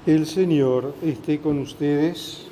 El Señor esté con ustedes.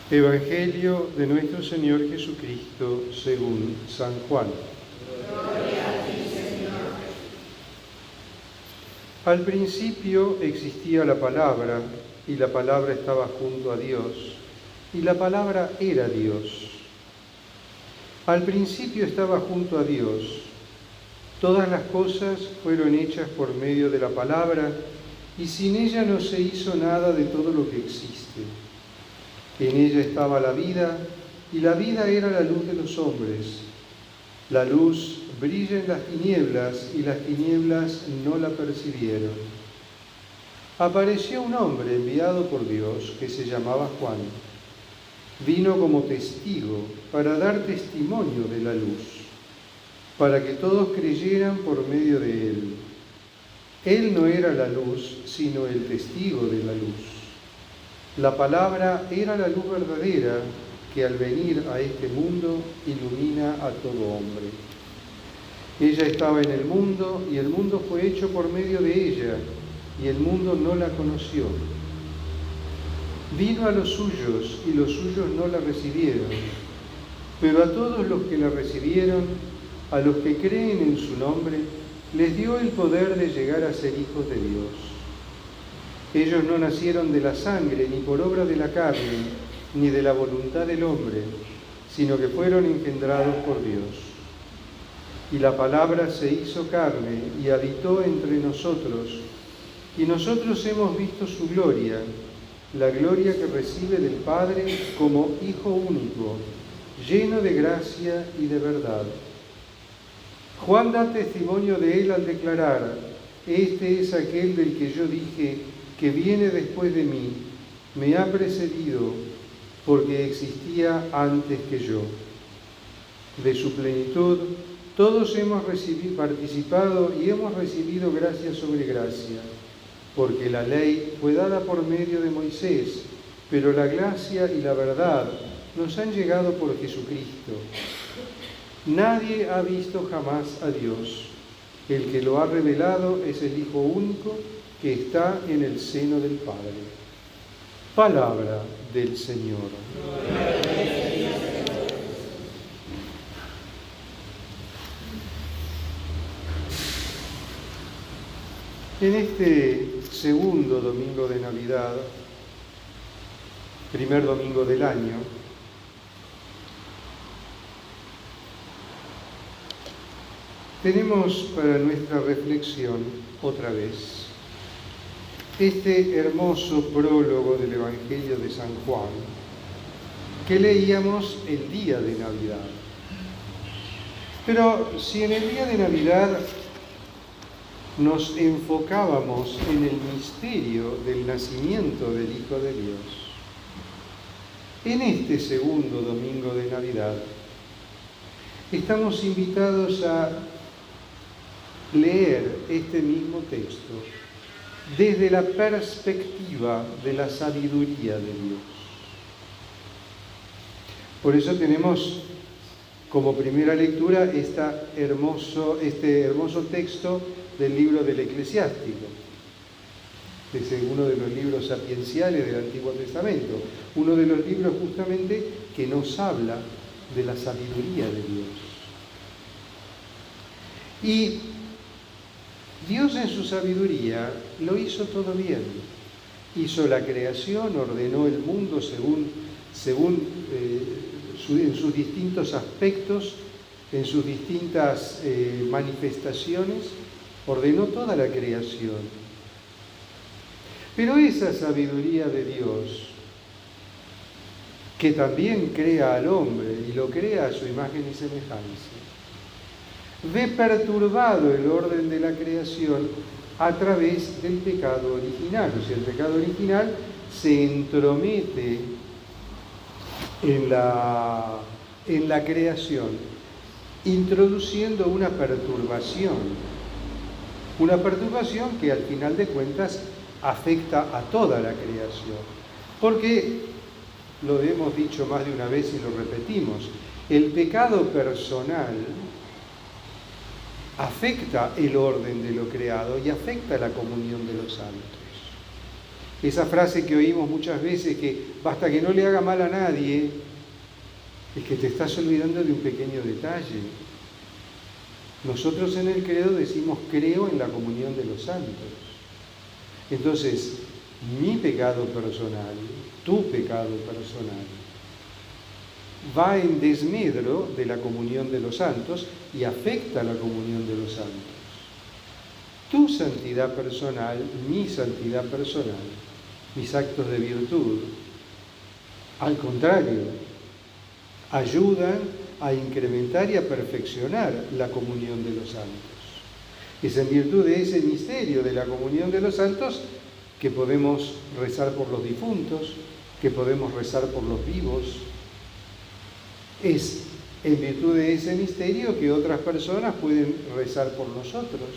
Evangelio de nuestro Señor Jesucristo según San Juan. Gloria a ti, Señor. Al principio existía la palabra, y la palabra estaba junto a Dios, y la palabra era Dios. Al principio estaba junto a Dios. Todas las cosas fueron hechas por medio de la palabra, y sin ella no se hizo nada de todo lo que existe. En ella estaba la vida, y la vida era la luz de los hombres. La luz brilla en las tinieblas, y las tinieblas no la percibieron. Apareció un hombre enviado por Dios que se llamaba Juan. Vino como testigo para dar testimonio de la luz, para que todos creyeran por medio de él. Él no era la luz, sino el testigo de la luz. La palabra era la luz verdadera que al venir a este mundo ilumina a todo hombre. Ella estaba en el mundo y el mundo fue hecho por medio de ella y el mundo no la conoció. Vino a los suyos y los suyos no la recibieron, pero a todos los que la recibieron, a los que creen en su nombre, les dio el poder de llegar a ser hijos de Dios. Ellos no nacieron de la sangre, ni por obra de la carne, ni de la voluntad del hombre, sino que fueron engendrados por Dios. Y la palabra se hizo carne y habitó entre nosotros, y nosotros hemos visto su gloria, la gloria que recibe del Padre como Hijo único, lleno de gracia y de verdad. Juan da testimonio de él al declarar: este es aquel del que yo dije que viene después de mí, me ha precedido porque existía antes que yo. De su plenitud todos hemos participado y hemos recibido gracia sobre gracia, porque la ley fue dada por medio de Moisés, pero la gracia y la verdad nos han llegado por Jesucristo. Nadie ha visto jamás a Dios. El que lo ha revelado es el Hijo único que está en el seno del Padre. Palabra del Señor. En este segundo domingo de Navidad, primer domingo del año, tenemos para nuestra reflexión otra vez este hermoso prólogo del Evangelio de San Juan que leíamos el día de Navidad. Pero si en el día de Navidad nos enfocábamos en el misterio del nacimiento del Hijo de Dios, en este segundo domingo de Navidad estamos invitados a leer este mismo texto desde la perspectiva de la sabiduría de Dios. Por eso tenemos como primera lectura este hermoso texto del libro del Eclesiástico. Es uno de los libros sapienciales del Antiguo Testamento, uno de los libros justamente que nos habla de la sabiduría de Dios. Y Dios en su sabiduría lo hizo todo bien. Hizo la creación, ordenó el mundo en sus distintos aspectos, en sus distintas manifestaciones, ordenó toda la creación. Pero esa sabiduría de Dios, que también crea al hombre y lo crea a su imagen y semejanza, ve perturbado el orden de la creación a través del pecado original. O sea, el pecado original se entromete en la creación, introduciendo una perturbación que al final de cuentas afecta a toda la creación. Porque, lo hemos dicho más de una vez y lo repetimos, el pecado personal afecta el orden de lo creado y afecta la comunión de los santos. Esa frase que oímos muchas veces, que basta que no le haga mal a nadie, es que te estás olvidando de un pequeño detalle. Nosotros en el credo decimos creo en la comunión de los santos. Entonces, mi pecado personal, tu pecado personal, va en desmedro de la comunión de los santos y afecta la comunión de los santos. Tu santidad personal, mi santidad personal, mis actos de virtud, al contrario, ayudan a incrementar y a perfeccionar la comunión de los santos. Es en virtud de ese misterio de la comunión de los santos que podemos rezar por los difuntos, que podemos rezar por los vivos. Es en virtud de ese misterio que otras personas pueden rezar por nosotros.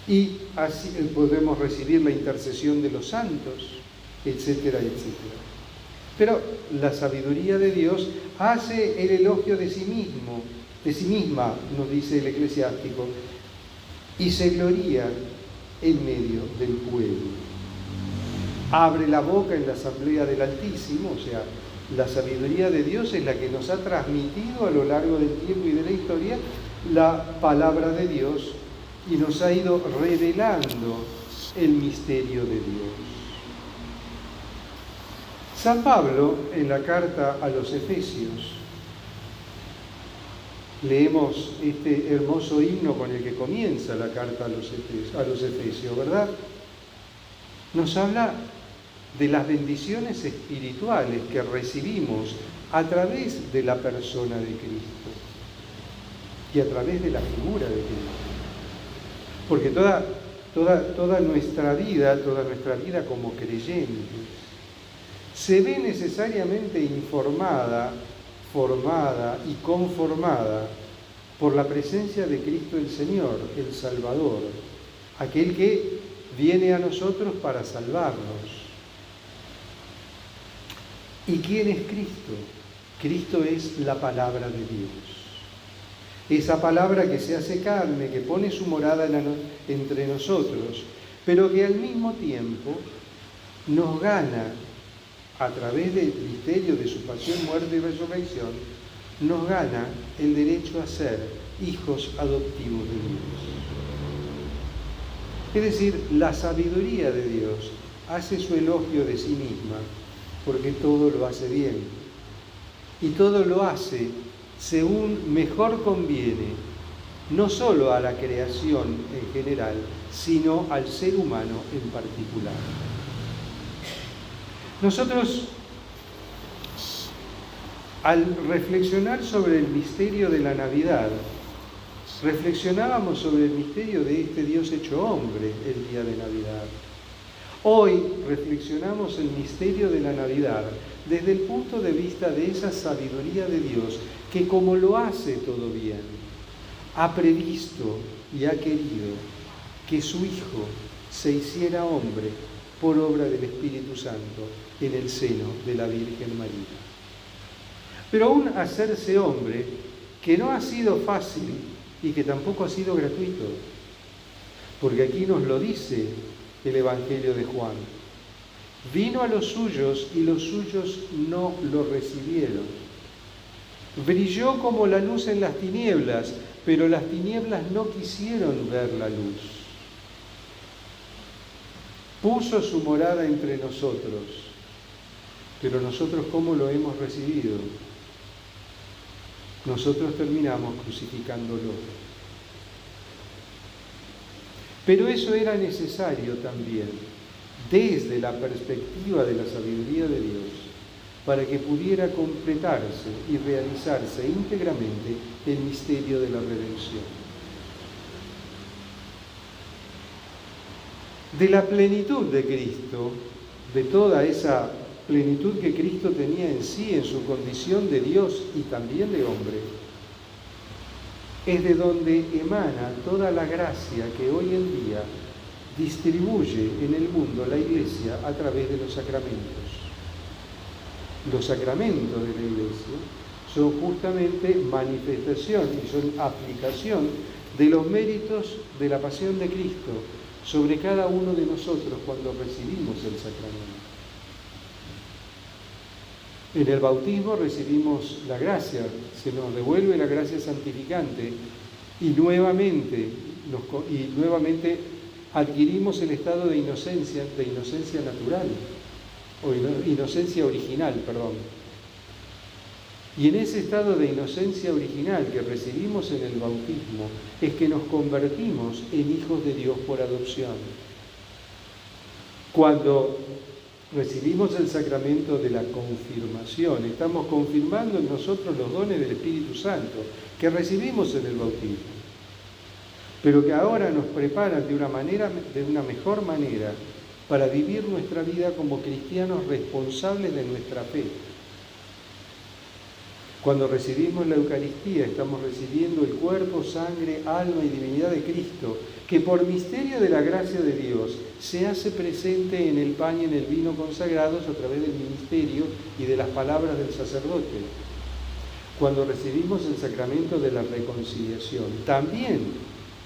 Y así podemos recibir la intercesión de los santos, etcétera, etcétera. Pero la sabiduría de Dios hace el elogio de sí mismo, de sí misma, nos dice el eclesiástico, y se gloría en medio del pueblo. Abre la boca en la asamblea del Altísimo, o sea, la sabiduría de Dios es la que nos ha transmitido a lo largo del tiempo y de la historia la palabra de Dios y nos ha ido revelando el misterio de Dios. San Pablo, en la carta a los Efesios, leemos este hermoso himno con el que comienza la carta a los Efesios, ¿verdad? Nos habla de las bendiciones espirituales que recibimos a través de la persona de Cristo y a través de la figura de Cristo. Porque toda nuestra vida como creyentes, se ve necesariamente informada, formada y conformada por la presencia de Cristo el Señor, el Salvador, aquel que viene a nosotros para salvarnos. ¿Y quién es Cristo? Cristo es la palabra de Dios. Esa palabra que se hace carne, que pone su morada entre nosotros, pero que al mismo tiempo nos gana, a través del misterio de su pasión, muerte y resurrección, nos gana el derecho a ser hijos adoptivos de Dios. Es decir, la sabiduría de Dios hace su elogio de sí misma, porque todo lo hace bien. Y todo lo hace según mejor conviene, no solo a la creación en general, sino al ser humano en particular. Nosotros, al reflexionar sobre el misterio de la Navidad, reflexionábamos sobre el misterio de este Dios hecho hombre el día de Navidad. Hoy reflexionamos el misterio de la Navidad desde el punto de vista de esa sabiduría de Dios que, como lo hace todo bien, ha previsto y ha querido que su Hijo se hiciera hombre por obra del Espíritu Santo en el seno de la Virgen María. Pero aún hacerse hombre, que no ha sido fácil y que tampoco ha sido gratuito, porque aquí nos lo dice el Evangelio de Juan. Vino a los suyos y los suyos no lo recibieron. Brilló como la luz en las tinieblas, pero las tinieblas no quisieron ver la luz. Puso su morada entre nosotros, pero nosotros ¿cómo lo hemos recibido? Nosotros terminamos crucificándolo. Pero eso era necesario también, desde la perspectiva de la sabiduría de Dios, para que pudiera completarse y realizarse íntegramente el misterio de la redención. De la plenitud de Cristo, de toda esa plenitud que Cristo tenía en sí, en su condición de Dios y también de hombre, es de donde emana toda la gracia que hoy en día distribuye en el mundo la Iglesia a través de los sacramentos. Los sacramentos de la Iglesia son justamente manifestación y son aplicación de los méritos de la pasión de Cristo sobre cada uno de nosotros cuando recibimos el sacramento. En el bautismo recibimos la gracia, se nos devuelve la gracia santificante y nuevamente adquirimos el estado de inocencia natural, o inocencia original, perdón. Y en ese estado de inocencia original que recibimos en el bautismo es que nos convertimos en hijos de Dios por adopción. Cuando recibimos el sacramento de la confirmación, estamos confirmando en nosotros los dones del Espíritu Santo que recibimos en el bautismo, pero que ahora nos preparan de una mejor manera para vivir nuestra vida como cristianos responsables de nuestra fe. Cuando recibimos la Eucaristía, estamos recibiendo el cuerpo, sangre, alma y divinidad de Cristo, que por misterio de la gracia de Dios se hace presente en el pan y en el vino consagrados a través del ministerio y de las palabras del sacerdote. Cuando recibimos el sacramento de la reconciliación, también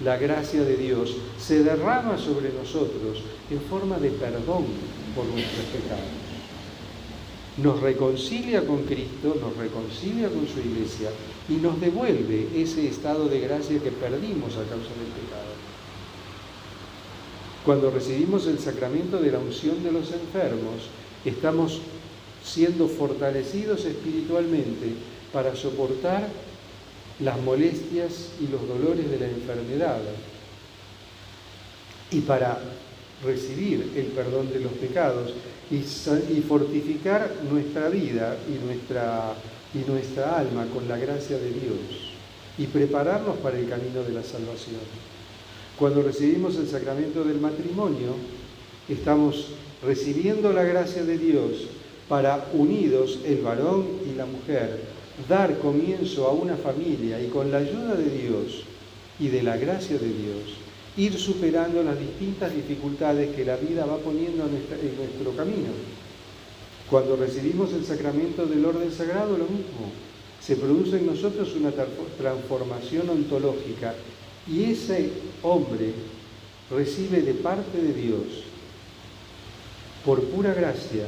la gracia de Dios se derrama sobre nosotros en forma de perdón por nuestros pecados. Nos reconcilia con Cristo, nos reconcilia con su Iglesia y nos devuelve ese estado de gracia que perdimos a causa del pecado. Cuando recibimos el sacramento de la unción de los enfermos, estamos siendo fortalecidos espiritualmente para soportar las molestias y los dolores de la enfermedad y para recibir el perdón de los pecados y fortificar nuestra vida y nuestra alma con la gracia de Dios y prepararnos para el camino de la salvación. Cuando recibimos el sacramento del matrimonio, estamos recibiendo la gracia de Dios para, unidos el varón y la mujer, dar comienzo a una familia y con la ayuda de Dios y de la gracia de Dios, ir superando las distintas dificultades que la vida va poniendo en nuestro camino. Cuando recibimos el sacramento del orden sagrado, lo mismo. Se produce en nosotros una transformación ontológica y ese hombre recibe de parte de Dios, por pura gracia,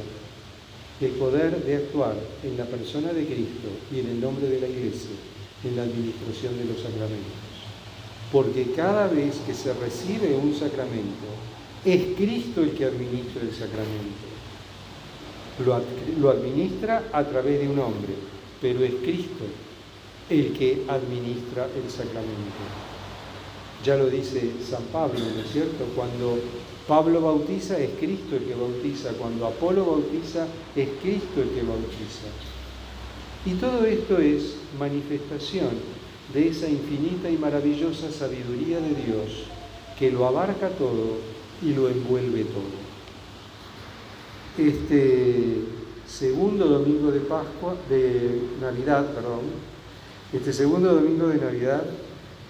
el poder de actuar en la persona de Cristo y en el nombre de la Iglesia, en la administración de los sacramentos. Porque cada vez que se recibe un sacramento, es Cristo el que administra el sacramento. Lo administra a través de un hombre, pero es Cristo el que administra el sacramento. Ya lo dice San Pablo, ¿no es cierto? Cuando Pablo bautiza, es Cristo el que bautiza. Cuando Apolo bautiza, es Cristo el que bautiza. Y todo esto es manifestación de esa infinita y maravillosa sabiduría de Dios que lo abarca todo y lo envuelve todo. Este segundo domingo de Navidad,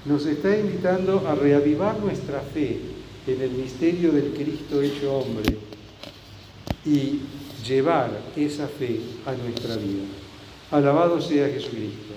nos está invitando a reavivar nuestra fe en el misterio del Cristo hecho hombre y llevar esa fe a nuestra vida. Alabado sea Jesucristo.